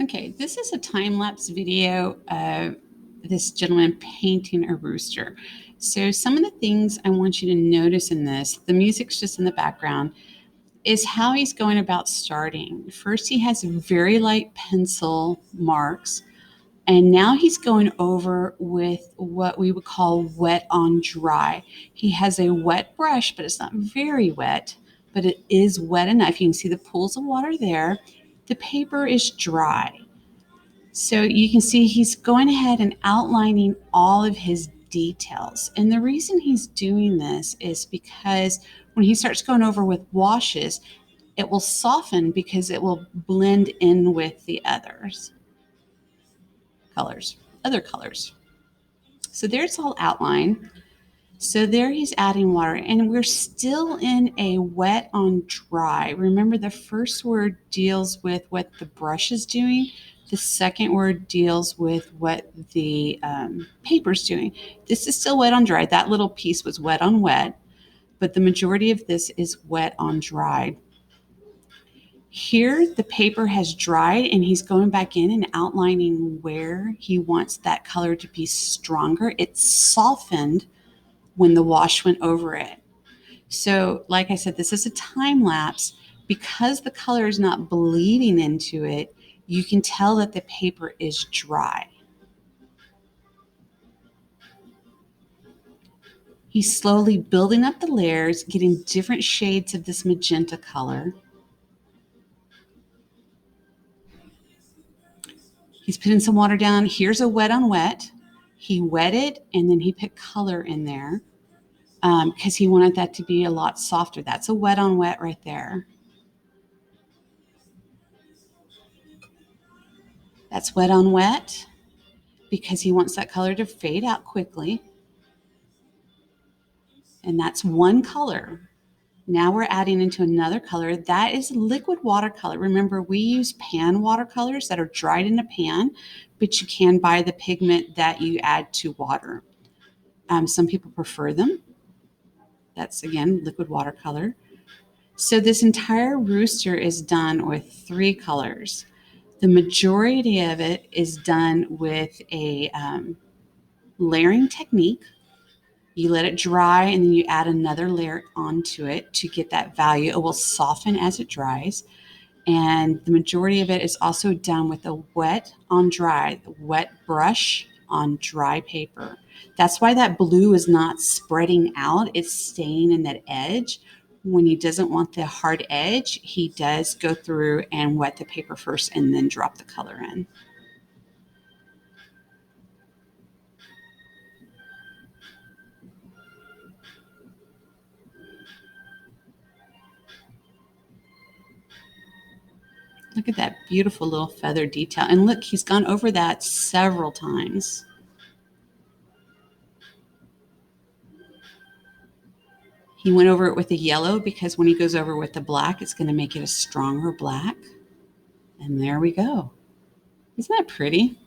Okay, this is a time-lapse video of this gentleman painting a rooster. So some of the things I want you to notice in this, the music's just in the background, is how he's going about starting. First, he has very light pencil marks, and now he's going over with what we would call wet on dry. He has a wet brush, but it's not very wet, but it is wet enough. You can see the pools of water there. The paper is dry. So you can see he's going ahead and outlining all of his details. And the reason he's doing this is because when he starts going over with washes, it will soften because it will blend in with the other colors. So there's all outline. So there he's adding water, and we're still in a wet on dry. Remember, the first word deals with what the brush is doing. The second word deals with what the paper's doing. This is still wet on dry. That little piece was wet on wet, but the majority of this is wet on dry. Here, the paper has dried, and he's going back in and outlining where he wants that color to be stronger. It's softened when the wash went over it. So, like I said, this is a time lapse. Because the color is not bleeding into it, you can tell that the paper is dry. He's slowly building up the layers, getting different shades of this magenta color. He's putting some water down. Here's a wet on wet. He wetted and then he put color in there because he wanted that to be a lot softer. That's a wet on wet right there. That's wet on wet because he wants that color to fade out quickly. And that's one color. Now we're adding into another color. That is liquid watercolor. Remember, we use pan watercolors that are dried in a pan, but you can buy the pigment that you add to water. Some people prefer them. That's, again, liquid watercolor. So this entire rooster is done with 3 colors. The majority of it is done with a layering technique. You let it dry and then you add another layer onto it to get that value. It will soften as it dries. And the majority of it is also done with a wet on dry, wet brush on dry paper. That's why that blue is not spreading out. It's staying in that edge. When he doesn't want the hard edge, he does go through and wet the paper first and then drop the color in. Look at that beautiful little feather detail. And look, he's gone over that several times. He went over it with the yellow because when he goes over with the black, it's going to make it a stronger black. And there we go. Isn't that pretty?